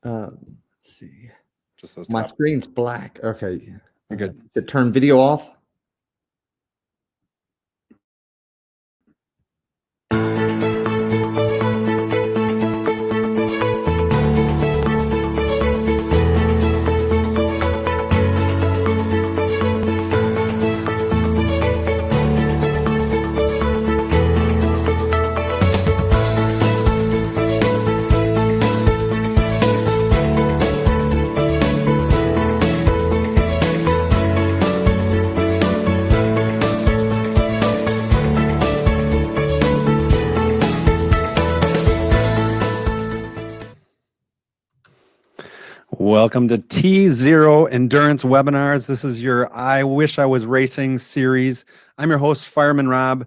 Let's see. Just those My top. screen's black. Okay. You're good. Is it turn video off? Welcome to T0 Endurance Webinars. This is your I Wish I Was Racing series. I'm your host, Fireman Rob.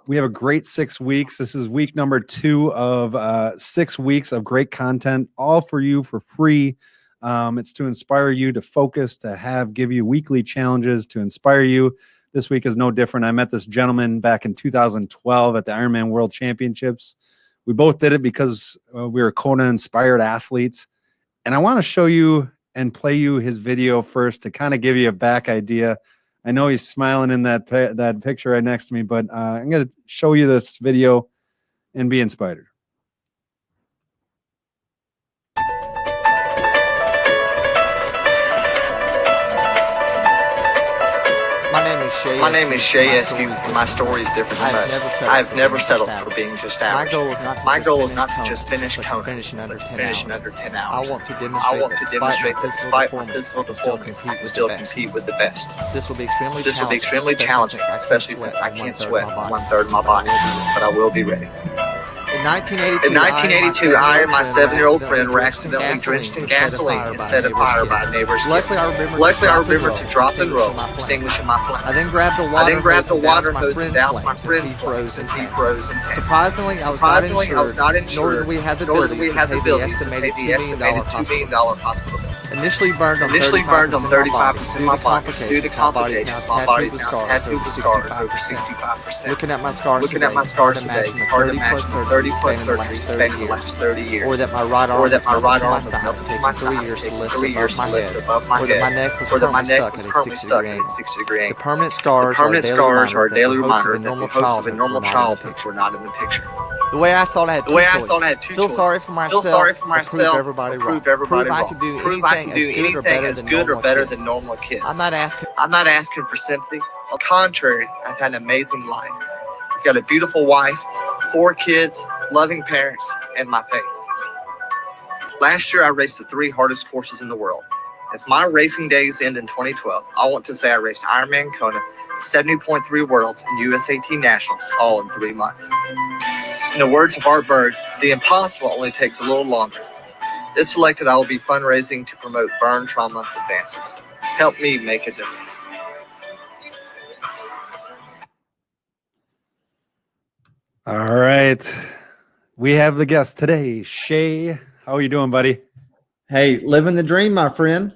We have a great 6 weeks. This is week number 2 of 6 weeks of great content, all for you for free. It's to inspire you to focus, to give you weekly challenges to inspire you. This week is no different. I met this gentleman back in 2012 at the Ironman World Championships. We both did it because we were Kona inspired athletes. And I want to show you and play you his video first to kind of give you a back idea. I know he's smiling in that picture right next to me, but I'm going to show you this video and be inspired. My name is Shay Eskew, and my story is different than most. I have never settled for being just average. My goal is not to just finish Kona, but to finish in under 10 hours. I want to demonstrate that despite my physical performance, I can still compete with the best. This will be extremely challenging, especially since I can't sweat 1/3 of my body, but I will be ready. In 1982, I and my 7-year-old friend were accidentally drenched in gasoline and set afire by a neighbor's kid. Luckily, I remembered to drop and roll, extinguishing my flame. I then grabbed the water hose and doused my friend's flame as he froze in pain. Surprisingly, I was not insured, nor did we have the ability to pay the estimated $2 million hospital bill. Initially burned on 35% of my body. Due to complications, my body now tattooed with scars over 65%. Looking at my scars today, it's hard to imagine 30 plus surgeries spent in the last 30 years. Or that my right arm was melted to my side, 3 years to lift above my head. Or that my neck was permanently stuck at a 60-degree angle. The permanent scars are a daily reminder that the hopes of a normal childhood were not in the picture. The way I saw it, I had two choices. Feel sorry for myself, or prove everybody wrong. Prove I could do anything as good or better than normal kids. I'm not asking for sympathy. On the contrary, I've had an amazing life. I've got a beautiful wife, 4 kids, loving parents, and my faith. Last year, I raced the 3 hardest courses in the world. If my racing days end in 2012, I want to say I raced Ironman Kona, 70.3 Worlds, and USAT Nationals, all in 3 months. In the words of Art Berg, the impossible only takes a little longer. If selected, I will be fundraising to promote burn trauma advances. Help me make a difference. All right. We have the guest today, Shay. How are you doing, buddy? Hey, living the dream, my friend.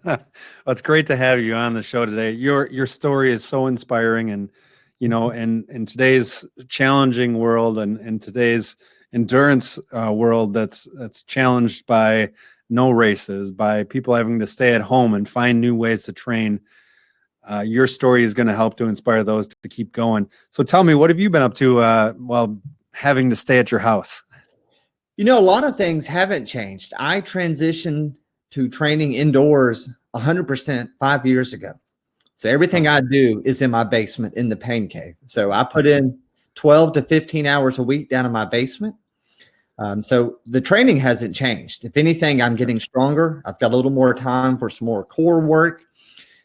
Well, it's great to have you on the show today. Your story is so inspiring, and in today's challenging world and in today's endurance world that's challenged by no races, by people having to stay at home and find new ways to train. Your story is going to help to inspire those to keep going. So tell me, what have you been up to while having to stay at your house? A lot of things haven't changed. I transitioned to training indoors 100% 5 years ago. So everything I do is in my basement in the pain cave. So I put in 12 to 15 hours a week down in my basement. So the training hasn't changed. If anything, I'm getting stronger. I've got a little more time for some more core work.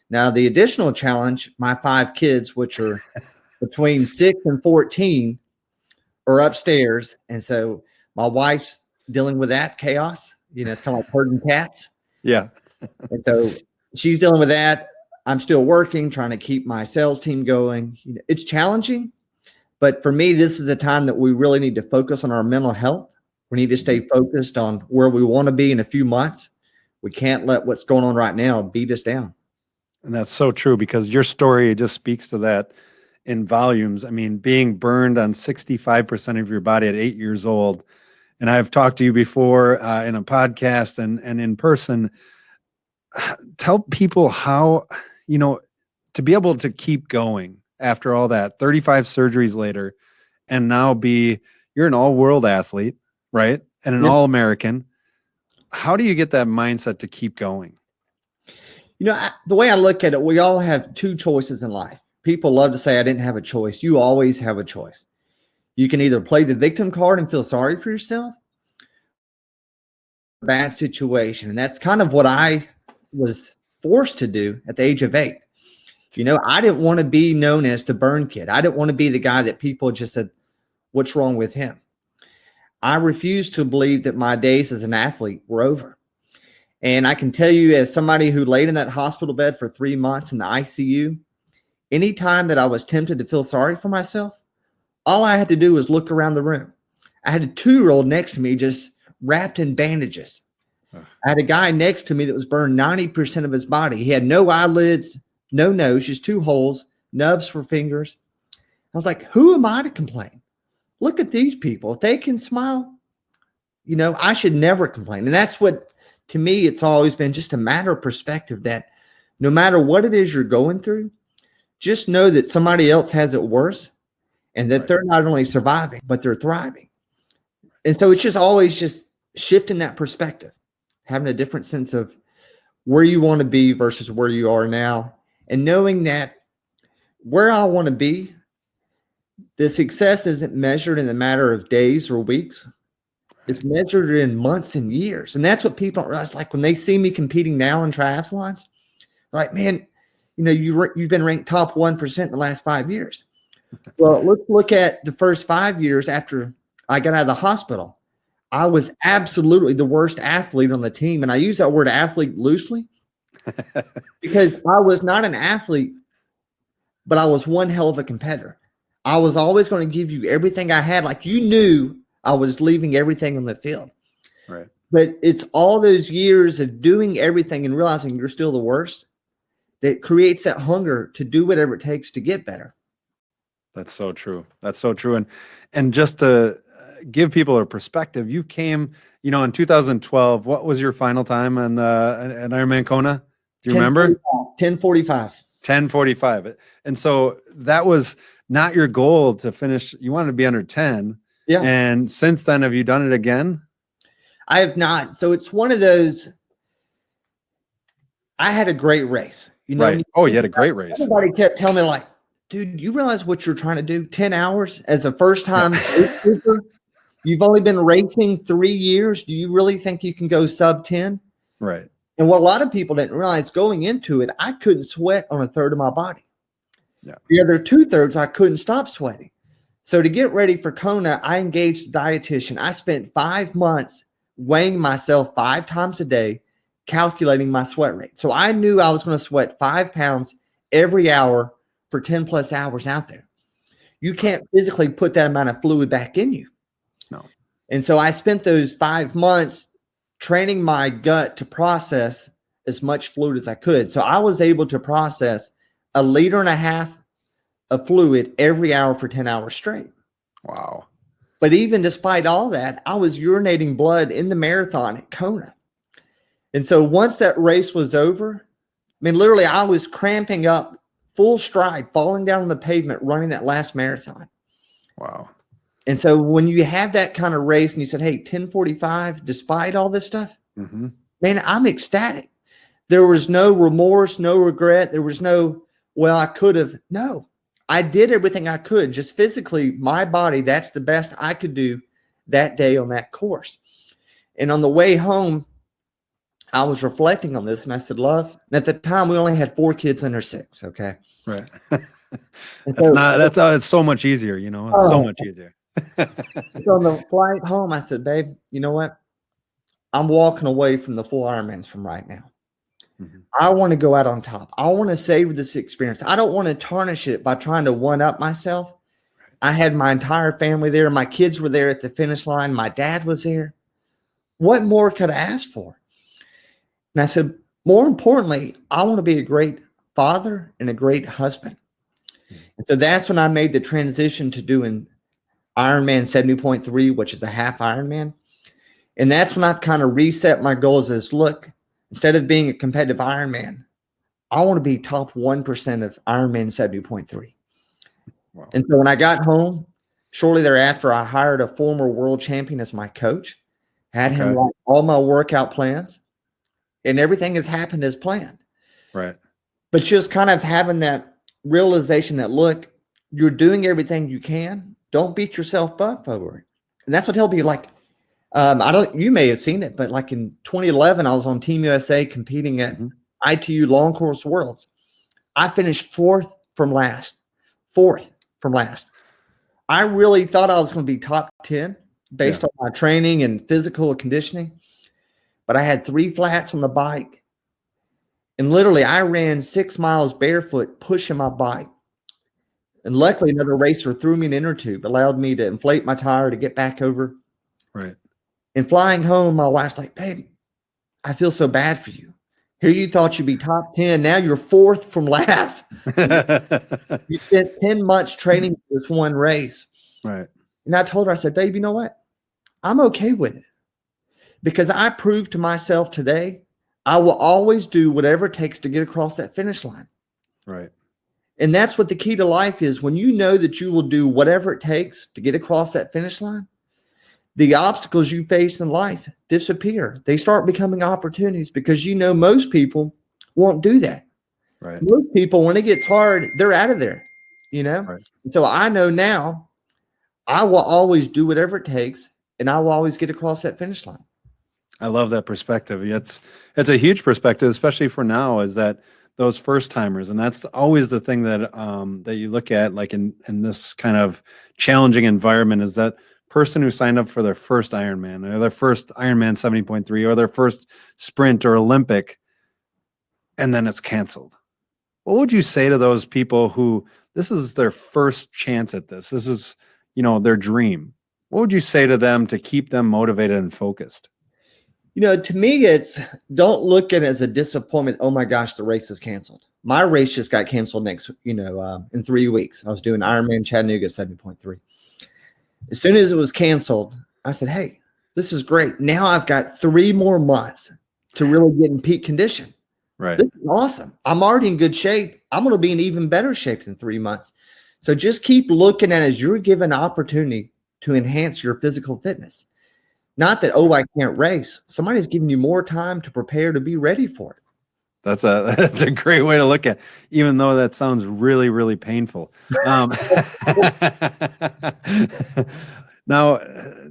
Now, the additional challenge, my 5 kids, which are between 6 and 14, are upstairs. And so my wife's dealing with that chaos. It's kind of like herding cats. Yeah. And so she's dealing with that. I'm still working, trying to keep my sales team going. It's challenging, but for me, this is a time that we really need to focus on our mental health. We need to stay focused on where we want to be in a few months. We can't let what's going on right now beat us down. And that's so true, because your story just speaks to that in volumes. I mean, being burned on 65% of your body at 8 years old and I've talked to you before in a podcast and in person. Tell people how, to be able to keep going after all that, 35 surgeries later, and now you're an all-world athlete, right? And an All-American. How do you get that mindset to keep going? The way I look at it, we all have two choices in life. People love to say, I didn't have a choice. You always have a choice. You can either play the victim card and feel sorry for yourself, bad situation. And that's kind of what I was forced to do at the age of 8. I didn't want to be known as the burn kid. I didn't want to be the guy that people just said, what's wrong with him? I refused to believe that my days as an athlete were over. And I can tell you, as somebody who laid in that hospital bed for 3 months in the ICU, anytime that I was tempted to feel sorry for myself, all I had to do was look around the room. I had a 2-year-old next to me just wrapped in bandages. I had a guy next to me that was burned 90% of his body. He had no eyelids, no nose, just 2 holes, nubs for fingers. I was like, who am I to complain? Look at these people. If they can smile, I should never complain. And that's what, to me, it's always been just a matter of perspective, that no matter what it is you're going through, just know that somebody else has it worse, and that they're not only surviving, but they're thriving. And so it's just always just shifting that perspective, having a different sense of where you want to be versus where you are now, and knowing that where I want to be, the success isn't measured in a matter of days or weeks. It's measured in months and years. And that's what people don't realize. Like when they see me competing now in triathlons, they're like, man, you've been ranked top 1% in the last 5 years. Well, let's look at the first 5 years after I got out of the hospital. I was absolutely the worst athlete on the team. And I use that word athlete loosely because I was not an athlete, but I was one hell of a competitor. I was always going to give you everything I had. Like, you knew I was leaving everything on the field. Right. But it's all those years of doing everything and realizing you're still the worst that creates that hunger to do whatever it takes to get better. That's so true. That's so true. And just to give people a perspective, you came, in 2012, what was your final time on an Ironman Kona? Do you remember? 10:45. 10:45. And so that was not your goal to finish. You wanted to be under 10. Yeah. And since then, have you done it again? I have not. So it's one of those, I had a great race. Right. Oh, you had a great race. Everybody kept telling me, like, dude, you realize what you're trying to do? 10 hours as a first-time trooper? You've only been racing 3 years. Do you really think you can go sub 10? Right. And what a lot of people didn't realize going into it, I couldn't sweat on a third of my body. Yeah. The other 2/3, I couldn't stop sweating. So to get ready for Kona, I engaged a dietitian. I spent 5 months weighing myself 5 times a day, calculating my sweat rate. So I knew I was going to sweat 5 pounds every hour for 10 plus hours out there. You can't physically put that amount of fluid back in you. No. And so I spent those 5 months training my gut to process as much fluid as I could. So I was able to process 1.5 liters of fluid every hour for 10 hours straight. Wow. But even despite all that, I was urinating blood in the marathon at Kona. And so once that race was over, literally I was cramping up, full stride, falling down on the pavement, running that last marathon. Wow. And so when you have that kind of race and you said, hey, 10:45, despite all this stuff, man, I'm ecstatic. There was no remorse, no regret. There was no, well, I could have. No, I did everything I could. Just physically, my body, that's the best I could do that day on that course. And on the way home, I was reflecting on this and I said, love, and at the time we only had 4 kids under 6. Okay. Right. It's so much easier, it's so much easier. So on the flight home, I said, babe, you know what? I'm walking away from the full Ironmans from right now. I want to go out on top. I want to savor this experience. I don't want to tarnish it by trying to one up myself. I had my entire family there. My kids were there at the finish line. My dad was there. What more could I ask for? And I said, more importantly, I want to be a great father and a great husband. And so that's when I made the transition to doing Ironman 70.3, which is a half Ironman. And that's when I've kind of reset my goals as, look, instead of being a competitive Ironman, I want to be top 1% of Ironman 70.3. Wow. And so when I got home, shortly thereafter, I hired a former world champion as my coach, had him write all my workout plans, and everything has happened as planned. Right. But just kind of having that realization that, look, you're doing everything you can. Don't beat yourself up over it. And that's what helped you. Like, you may have seen it, but like in 2011, I was on Team USA competing at ITU Long Course Worlds. I finished fourth from last. I really thought I was going to be top 10 based on my training and physical conditioning, but I had 3 flats on the bike. And literally, I ran 6 miles barefoot, pushing my bike. And luckily, another racer threw me an inner tube, allowed me to inflate my tire to get back over. Right. And flying home, my wife's like, babe, I feel so bad for you. Here you thought you'd be top 10. Now you're fourth from last. You spent 10 months training for this one race. Right. And I told her, I said, babe, you know what? I'm okay with it. Because I proved to myself today, I will always do whatever it takes to get across that finish line. Right. And that's what the key to life is. When you know that you will do whatever it takes to get across that finish line, the obstacles you face in life disappear. They start becoming opportunities because you know most people won't do that. Right. Most people, when it gets hard, they're out of there, you know? Right. And so I know now I will always do whatever it takes, and I will always get across that finish line. I love that perspective. It's a huge perspective, especially for now, is that those first timers. And that's always the thing that that you look at, like in this kind of challenging environment, is that person who signed up for their first Ironman or their first Ironman 70.3 or their first sprint or Olympic, and then it's canceled. What would you say to those people who this is their first chance at this? This is, their dream. What would you say to them to keep them motivated and focused? To me, it's don't look at it as a disappointment. Oh my gosh, the race is canceled. My race just got canceled in 3 weeks. I was doing Ironman Chattanooga 70.3. As soon as it was canceled, I said, hey, this is great. Now I've got 3 more months to really get in peak condition. Right. This is awesome. I'm already in good shape. I'm going to be in even better shape in 3 months. So just keep looking at it as you're given an opportunity to enhance your physical fitness. Not that, I can't race. Somebody's giving you more time to prepare to be ready for it. That's a great way to look at it, even though that sounds really, really painful. Now,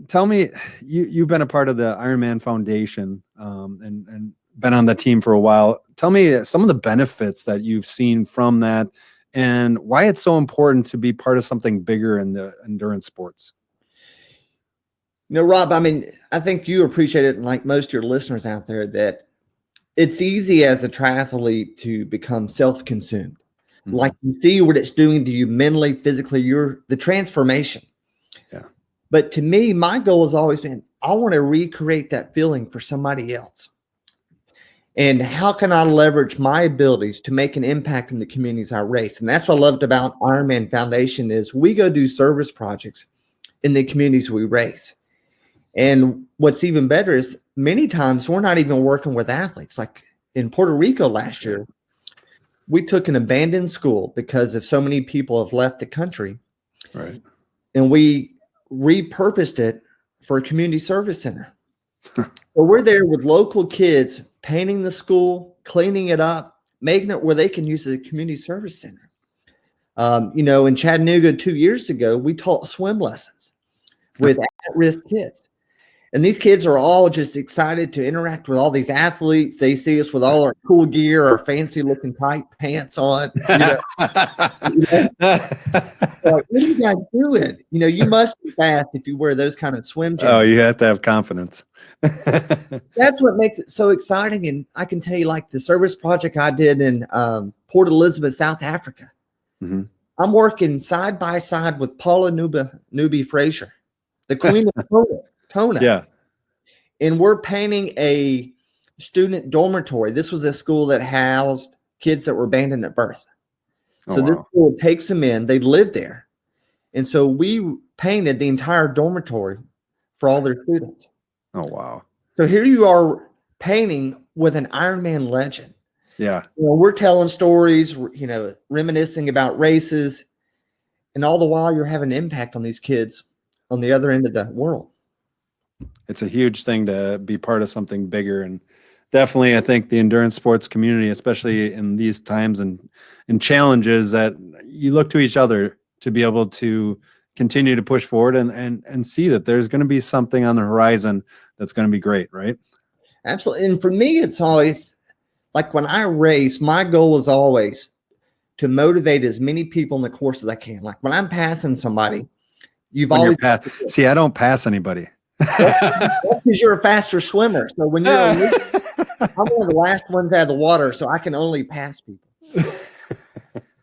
tell me, you've been a part of the Ironman Foundation and been on the team for a while. Tell me some of the benefits that you've seen from that and why it's so important to be part of something bigger in the endurance sports. Rob, I think you appreciate it, like most of your listeners out there, that it's easy as a triathlete to become self-consumed. Mm-hmm. Like you see what it's doing to you mentally, physically, the transformation. Yeah. But to me, my goal has always been, I want to recreate that feeling for somebody else. And how can I leverage my abilities to make an impact in the communities I race? And that's what I loved about Ironman Foundation is we go do service projects in the communities we race. And what's even better is many times we're not even working with athletes. Like in Puerto Rico last year, we took an abandoned school because of so many people have left the country. Right. And we repurposed it for a community service center. So we're there with local kids, painting the school, cleaning it up, making it where they can use it as a community service center. In Chattanooga 2 years ago, we taught swim lessons with at-risk kids. And these kids are all just excited to interact with all these athletes. They see us with all our cool gear, our fancy looking tight pants on. Like, what are you guys doing? You must be fast if you wear those kind of swim jackets. Oh, you have to have confidence. That's what makes it so exciting. And I can tell you, like the service project I did in Port Elizabeth, South Africa. Mm-hmm. I'm working side by side with Paula Newby Fraser, the queen of Kona. Yeah. And we're painting a student dormitory. This was a school that housed kids that were abandoned at birth. So this school takes them in. They live there. And so we painted the entire dormitory for all their students. Oh, wow. So here you are painting with an Ironman legend. Yeah. We're telling stories, reminiscing about races, and all the while you're having an impact on these kids on the other end of the world. It's a huge thing to be part of something bigger. And definitely, I think the endurance sports community, especially in these times and challenges, that you look to each other to be able to continue to push forward and see that there's going to be something on the horizon that's going to be great, right? Absolutely. And for me, it's always like when I race, my goal is always to motivate as many people in the course as I can. Like when I'm passing somebody, you've always see, I don't pass anybody. That's because you're a faster swimmer. So when you're I'm one of the last ones out of the water, so I can only pass people.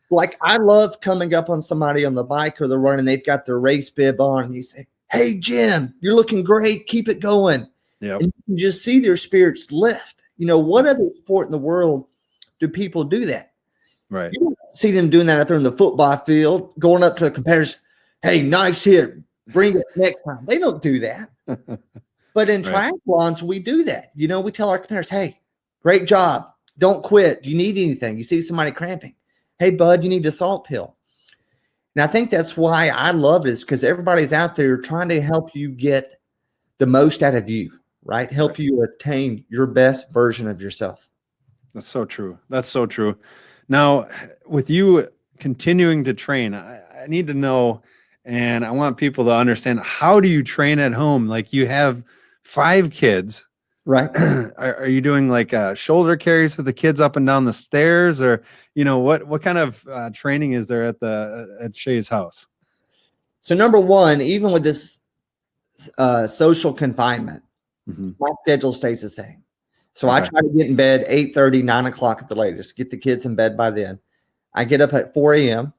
Like I love coming up on somebody on the bike or the run, and they've got their race bib on, and you say, "Hey, Jim, you're looking great. Keep it going." Yeah, and you can just see their spirits lift. What other sport in the world do people do that? Right. You don't see them doing that out there in the football field, going up to a competitor. Hey, nice hit. Bring it next time. They don't do that. But in triathlons, we do that. We tell our competitors, hey, great job. Don't quit. Do you need anything? You see somebody cramping. Hey, bud, you need a salt pill. And I think that's why I love this, because everybody's out there trying to help you get the most out of you, right? Help you attain your best version of yourself. That's so true. That's so true. Now, with you continuing to train, I need to know, and I want people to understand, how do you train at home? Like you have 5 kids, right? Are you doing like shoulder carries for the kids up and down the stairs, or what kind of training is there at Shay's house? So number one, even with this social confinement, my schedule stays the same. So I try to get in bed 8:30, 9 o'clock at the latest, get the kids in bed by then. I get up at 4 a.m.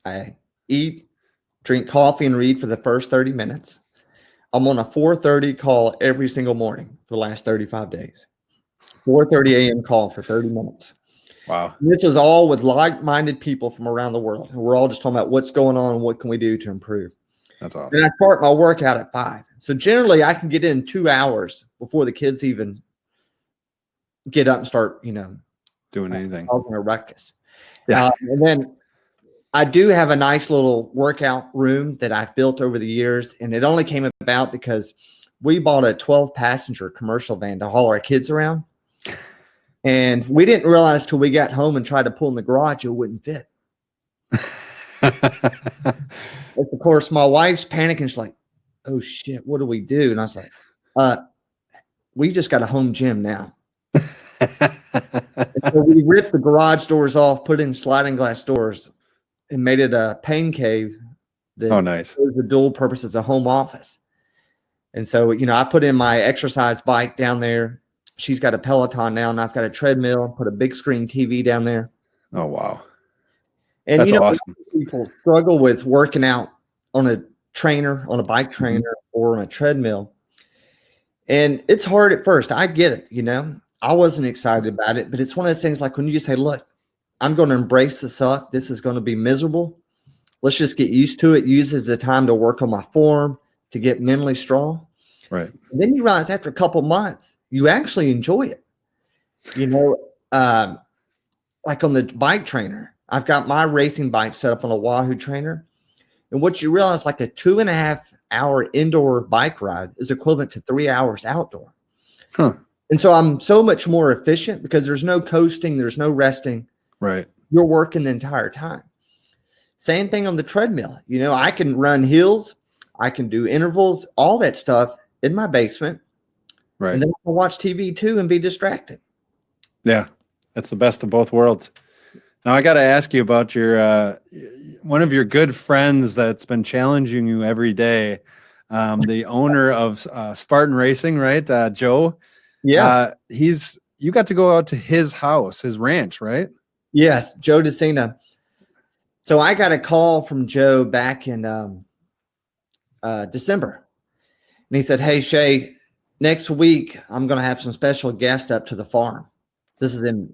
I eat, drink coffee, and read for the first 30 minutes. I'm on a 4:30 call every single morning for the last 35 days. 4:30 a.m. call for 30 minutes. Wow. And this is all with like-minded people from around the world. And we're all just talking about what's going on and what can we do to improve. That's awesome. And I start my workout at 5. So generally I can get in 2 hours before the kids even get up and start, doing anything. Causing a ruckus. Yeah. And then I do have a nice little workout room that I've built over the years, and it only came about because we bought a 12-passenger commercial van to haul our kids around, and we didn't realize till we got home and tried to pull in the garage, it wouldn't fit. Of course, my wife's panicking. She's like, "Oh shit, what do we do?" And I was like, "We just got a home gym now." So we ripped the garage doors off, put in sliding glass doors, and made it a pain cave that nice. serves the dual purpose as a home office. And so, I put in my exercise bike down there. She's got a Peloton now, and I've got a treadmill, put a big screen TV down there. Oh, wow. And, that's awesome. People struggle with working out on a trainer, on a bike trainer, or on a treadmill. And it's hard at first. I get it, I wasn't excited about it, but it's one of those things like when you just say, look, I'm going to embrace the suck. This is going to be miserable. Let's just get used to it. Use it as a time to work on my form, to get mentally strong. Right. And then you realize after a couple months, you actually enjoy it. Like on the bike trainer, I've got my racing bike set up on a Wahoo trainer. And what you realize, like a 2.5-hour indoor bike ride is equivalent to 3 hours outdoor. Huh. And so I'm so much more efficient because there's no coasting, there's no resting. Right. You're working the entire time. Same thing on the treadmill. I can run hills, I can do intervals, all that stuff in my basement. Right. And then I can watch TV too and be distracted. Yeah. That's the best of both worlds. Now I got to ask you about your one of your good friends that's been challenging you every day, the owner of Spartan Racing, right? Joe. Yeah. You got to go out to his house, his ranch, right? Yes, Joe DeCina. So I got a call from Joe back in December. And he said, "Hey, Shay, next week I'm going to have some special guests up to the farm." This is in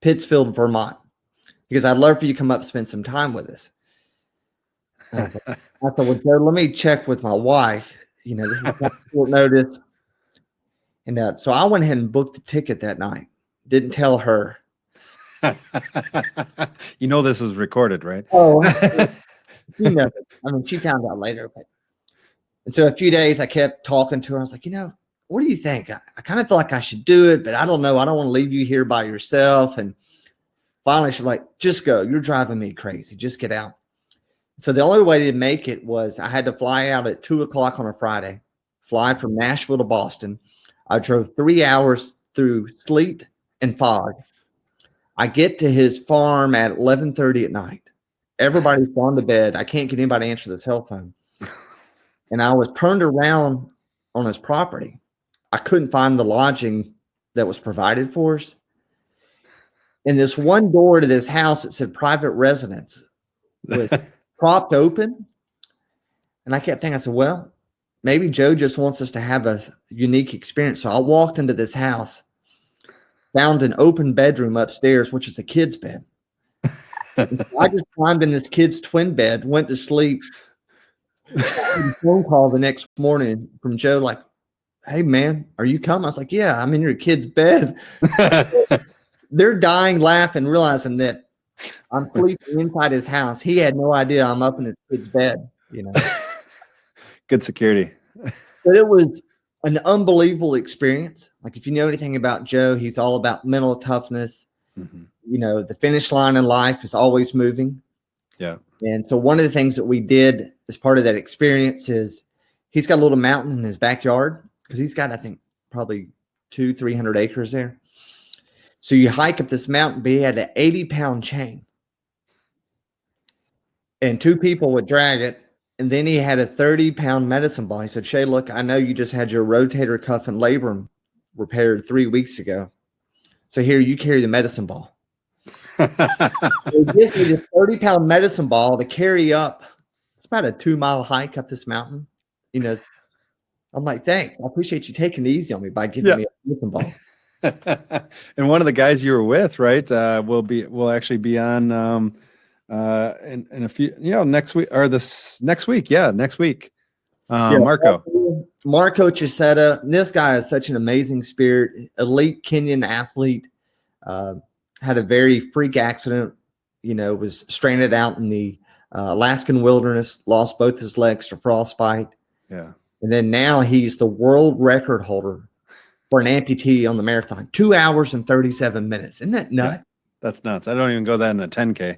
Pittsfield, Vermont. Because I'd love for you to come up and spend some time with us. I thought, well, Joe, let me check with my wife. This is short notice. And so I went ahead and booked the ticket that night. Didn't tell her. This is recorded, right? Oh, she found out later. And so a few days I kept talking to her. I was like, what do you think? I kind of feel like I should do it, but I don't know. I don't want to leave you here by yourself. And finally, she's like, just go. You're driving me crazy. Just get out. So the only way to make it was I had to fly out at 2:00 on a Friday, fly from Nashville to Boston. I drove 3 hours through sleet and fog. I get to his farm at 11:30 at night. Everybody's gone to bed. I can't get anybody to answer the cell phone. And I was turned around on his property. I couldn't find the lodging that was provided for us. And this one door to this house that said private residence was propped open. And I kept thinking, I said, well, maybe Joe just wants us to have a unique experience. So I walked into this house, found an open bedroom upstairs, which is a kid's bed. I just climbed in this kid's twin bed, went to sleep. A phone call the next morning from Joe, like, hey, man, are you coming? I was like, yeah, I'm in your kid's bed. They're dying laughing, realizing that I'm sleeping inside his house. He had no idea I'm up in his kid's bed, Good security. But it was an unbelievable experience. Like, if you know anything about Joe, he's all about mental toughness. Mm-hmm. The finish line in life is always moving. Yeah. And so one of the things that we did as part of that experience is he's got a little mountain in his backyard because he's got, I think, probably 200-300 acres there. So you hike up this mountain, but he had an 80-pound chain. And 2 people would drag it. And then he had a 30-pound medicine ball. He said, Shay, look, I know you just had your rotator cuff and labrum repaired 3 weeks ago. So here, you carry the medicine ball. So he gives me this 30-pound medicine ball to carry up. It's about a 2-mile hike up this mountain. I'm like, thanks. I appreciate you taking it easy on me by giving me a medicine ball. And one of the guys you were with, right, will actually be on in a few, next week or next week. Yeah, next week. Marco Chisetta. This guy is such an amazing spirit, elite Kenyan athlete. Had a very freak accident, was stranded out in the Alaskan wilderness, lost both his legs to frostbite. Yeah. And then now he's the world record holder for an amputee on the marathon, 2 hours and 37 minutes. Isn't that nuts? Yeah, that's nuts. I don't even go that in a 10K.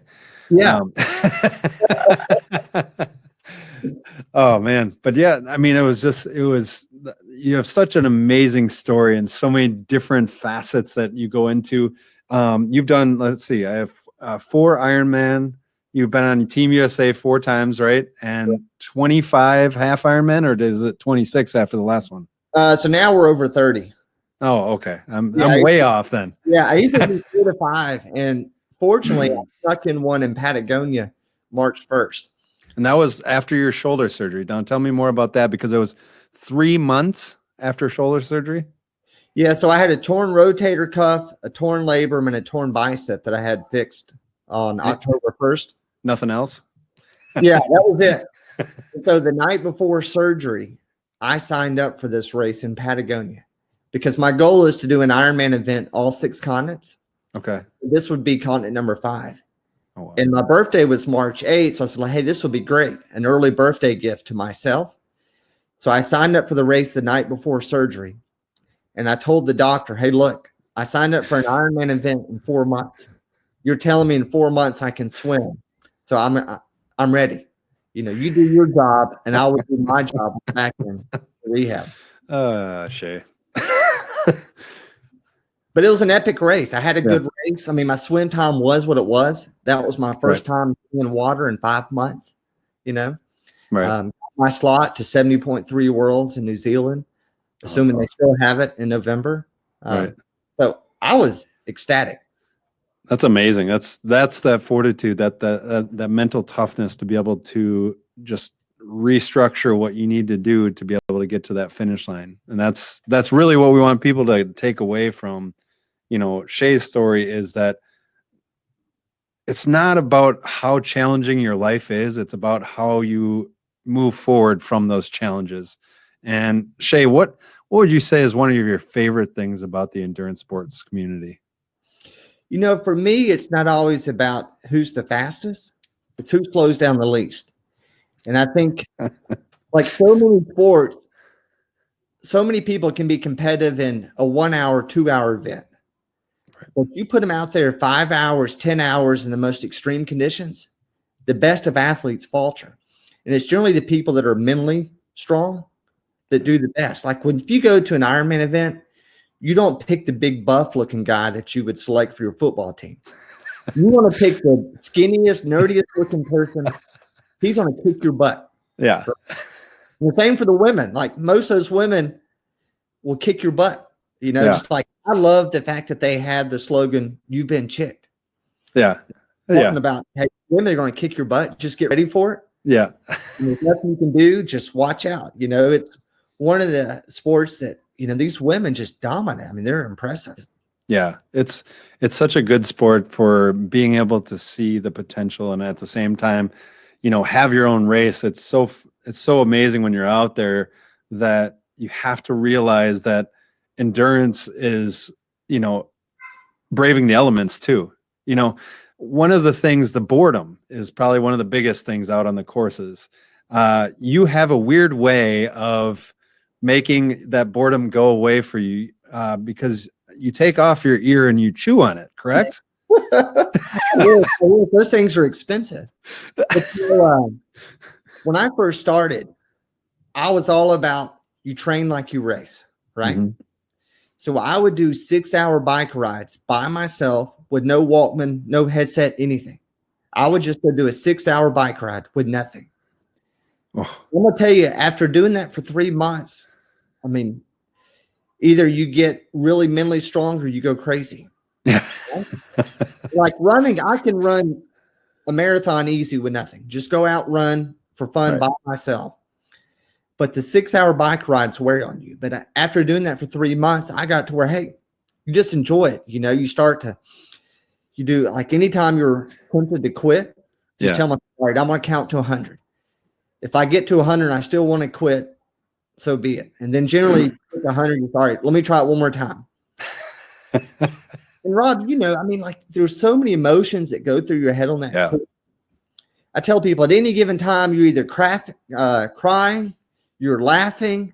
Yeah. Oh man. But yeah, I mean, you have such an amazing story and so many different facets that you go into. You've done, let's see, I have 4 Ironman. You've been on Team USA 4 times, right? And 25 half Ironman, or is it 26 after the last one? So now we're over 30. Oh, okay. I'm way off then. Yeah, I used to do 4 to 5, and fortunately, I stuck in one in Patagonia March 1st. And that was after your shoulder surgery. Don't tell me more about that, because it was 3 months after shoulder surgery. Yeah, so I had a torn rotator cuff, a torn labrum, and a torn bicep that I had fixed on October 1st. Nothing else? Yeah, that was it. So the night before surgery, I signed up for this race in Patagonia because my goal is to do an Ironman event, all 6 continents. Okay. This would be continent number 5. Oh, wow. And my birthday was March 8th. So I said, hey, this will be great. An early birthday gift to myself. So I signed up for the race the night before surgery. And I told the doctor, hey, look, I signed up for an Ironman event in 4 months. You're telling me in 4 months I can swim. So I'm ready. You do your job and I will do my job back in rehab. Shay. But it was an epic race. I had a good race. I mean, my swim time was what it was. That was my first time in water in 5 months, Right. My slot to 70.3 worlds in New Zealand, assuming they still have it in November. Right. So I was ecstatic. That's amazing. That's that fortitude, that mental toughness to be able to just restructure what you need to do to be able to get to that finish line. And that's really what we want people to take away from, Shay's story, is that it's not about how challenging your life is. It's about how you move forward from those challenges. And Shay, what would you say is one of your favorite things about the endurance sports community? For me, it's not always about who's the fastest. It's who slows down the least. And I think like so many sports, so many people can be competitive in a 1 hour, 2 hour event. Right. But you put them out there 5 hours, 10 hours in the most extreme conditions, the best of athletes falter. And it's generally the people that are mentally strong that do the best. Like if you go to an Ironman event, you don't pick the big buff looking guy that you would select for your football team. You want to pick the skinniest, nerdiest looking person. He's going to kick your butt. Yeah. The same for the women. Like most of those women will kick your butt. Just like I love the fact that they had the slogan, "You've been chicked." Yeah. Talking about, hey, women are going to kick your butt. Just get ready for it. Yeah. There's nothing you can do. Just watch out. It's one of the sports that, these women just dominate. I mean, they're impressive. Yeah. It's such a good sport for being able to see the potential and at the same time, have your own race. It's so amazing when you're out there that you have to realize that endurance is, braving the elements too. One of the things, the boredom is probably one of the biggest things out on the courses. You have a weird way of making that boredom go away for you because you take off your ear and you chew on it, correct? Those things are expensive. But, when I first started, I was all about you train like you race, right? Mm-hmm. So I would do 6-hour bike rides by myself with no Walkman, no headset, anything. I would just go do a 6-hour bike ride with nothing. Oh. I'm going to tell you, after doing that for 3 months, I mean, either you get really mentally strong or you go crazy. Yeah. Like running, I can run a marathon easy with nothing. Just go out, run for fun by myself. But the 6-hour bike rides wear on you. But after doing that for 3 months, I got to where, hey, you just enjoy it. You do like anytime you're tempted to quit, just tell myself, all right, I'm going to count to 100. If I get to 100 and I still want to quit, so be it. And then generally 100, all right, let me try it one more time. And Rob, like there's so many emotions that go through your head on that. Yeah. I tell people at any given time, you're either crying, you're laughing,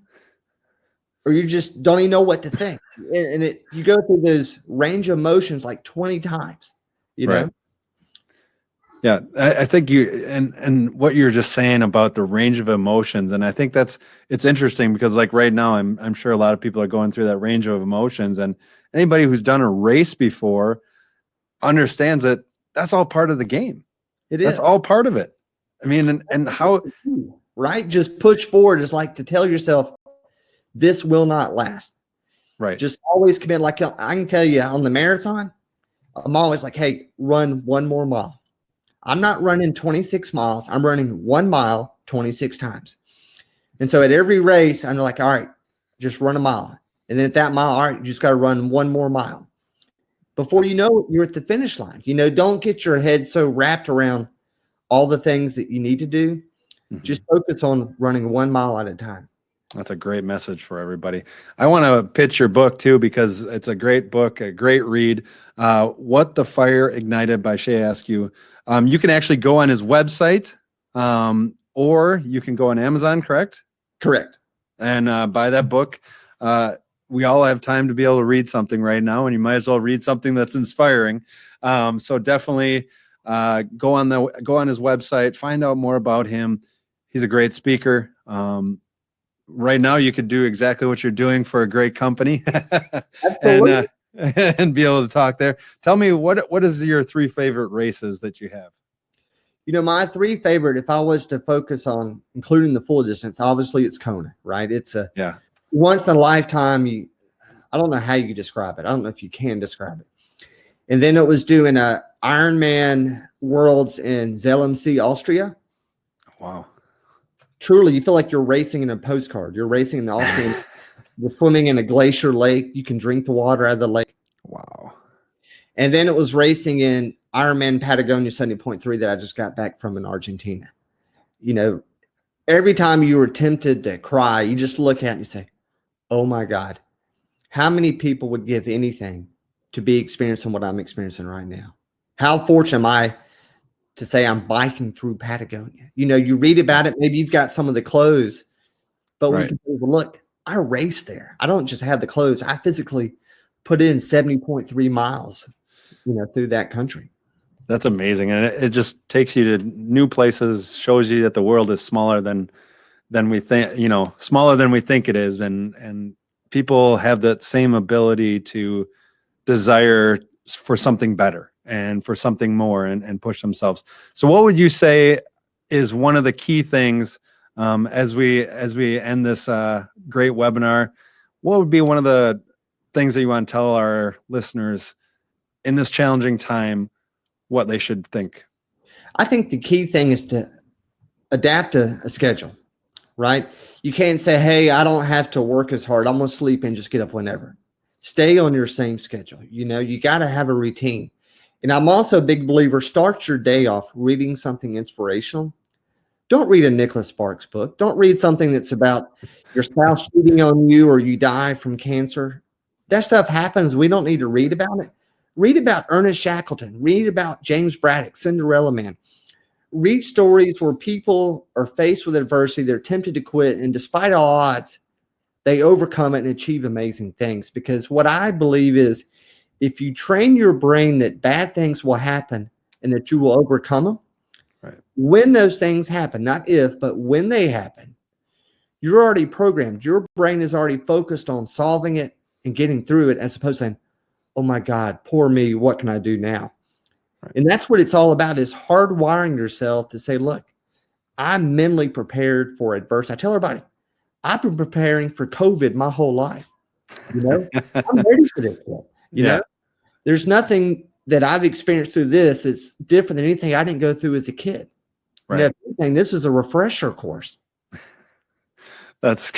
or you just don't even know what to think. And you go through this range of emotions like 20 times, know? Yeah, I think and what you're just saying about the range of emotions, and I think it's interesting because like right now, I'm sure a lot of people are going through that range of emotions, and anybody who's done a race before understands that that's all part of the game. That's all part of it. I mean, and how right? Just push forward is like to tell yourself this will not last. Right. Just always commit. Like I can tell you on the marathon, I'm always like, hey, run one more mile. I'm not running 26 miles. I'm running 1 mile 26 times. And so at every race, I'm like, all right, just run a mile. And then at that mile, all right, you just got to run one more mile. Before you know it, you're at the finish line. Don't get your head so wrapped around all the things that you need to do. Mm-hmm. Just focus on running 1 mile at a time. That's a great message for everybody. I want to pitch your book too, because it's a great book, a great read. What the Fire Ignited by Shay Eskew. You can actually go on his website, or you can go on Amazon, correct? Correct. And buy that book. We all have time to be able to read something right now, and you might as well read something that's inspiring. So definitely go on his website, find out more about him. He's a great speaker. Right now, you could do exactly what you're doing for a great company, and be able to talk there. Tell me what is your 3 favorite races that you have? My 3 favorite, if I was to focus on including the full distance, obviously it's Kona, right? It's once in a lifetime. I don't know how you describe it. I don't know if you can describe it. And then it was doing a Ironman Worlds in Zelensee, Austria. Wow. Truly, you feel like you're racing in a postcard. You're racing in the Austrian. You're swimming in a glacier lake. You can drink the water out of the lake. Wow. And then it was racing in Ironman Patagonia 70.3 that I just got back from in Argentina. every time you were tempted to cry, you just look at it and you say, oh my God, how many people would give anything to be experiencing what I'm experiencing right now? How fortunate am I to say I'm biking through Patagonia? You know, you read about it, maybe you've got some of the clothes, but we can say, well, look, I raced there. I don't just have the clothes. I physically put in 70.3 miles, through that country. That's amazing. And it just takes you to new places, shows you that the world is smaller than we think, smaller than we think it is. And people have that same ability to desire for something better and for something more and push themselves. So what would you say is one of the key things as we end this great webinar? What would be one of the things that you want to tell our listeners in this challenging time, what they should think? I think the key thing is to adapt a schedule, right? You can't say, hey, I don't have to work as hard. I'm going to sleep and just get up whenever. Stay on your same schedule. You got to have a routine. And I'm also a big believer, start your day off reading something inspirational. Don't read a Nicholas Sparks book. Don't read something that's about your spouse cheating on you or you die from cancer. That stuff happens. We don't need to read about it. Read about Ernest Shackleton. Read about James Braddock, Cinderella Man. Read stories where people are faced with adversity. They're tempted to quit. And despite all odds, they overcome it and achieve amazing things. Because what I believe is if you train your brain that bad things will happen and that you will overcome them, right, when those things happen, not if, but when they happen, you're already programmed. Your brain is already focused on solving it and getting through it, as opposed to saying, oh my God, poor me, what can I do now? Right. And that's what it's all about, is hardwiring yourself to say, look, I'm mentally prepared for adversity. I tell everybody, I've been preparing for COVID my whole life. I'm ready for this. You know, there's nothing that I've experienced through this that's different than anything I didn't go through as a kid. Right. If anything, this is a refresher course. That's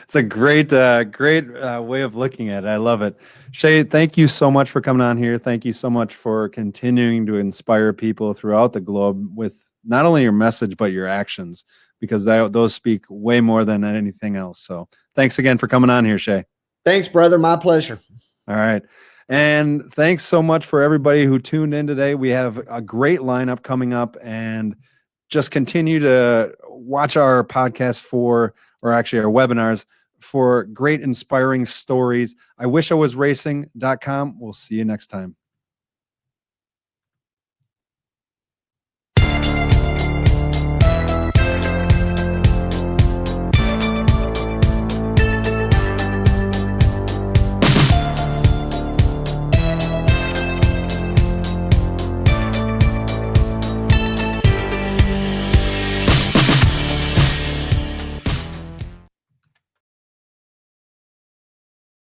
it's a great way of looking at it. I love it. Shay, thank you so much for coming on here. Thank you so much for continuing to inspire people throughout the globe with not only your message, but your actions, because those speak way more than anything else. So thanks again for coming on here, Shay. Thanks, brother. My pleasure. All right. And thanks so much for everybody who tuned in today. We have a great lineup coming up, and just continue to watch our podcast or actually our webinars for great inspiring stories. I wish I was racing.com. We'll see you next time.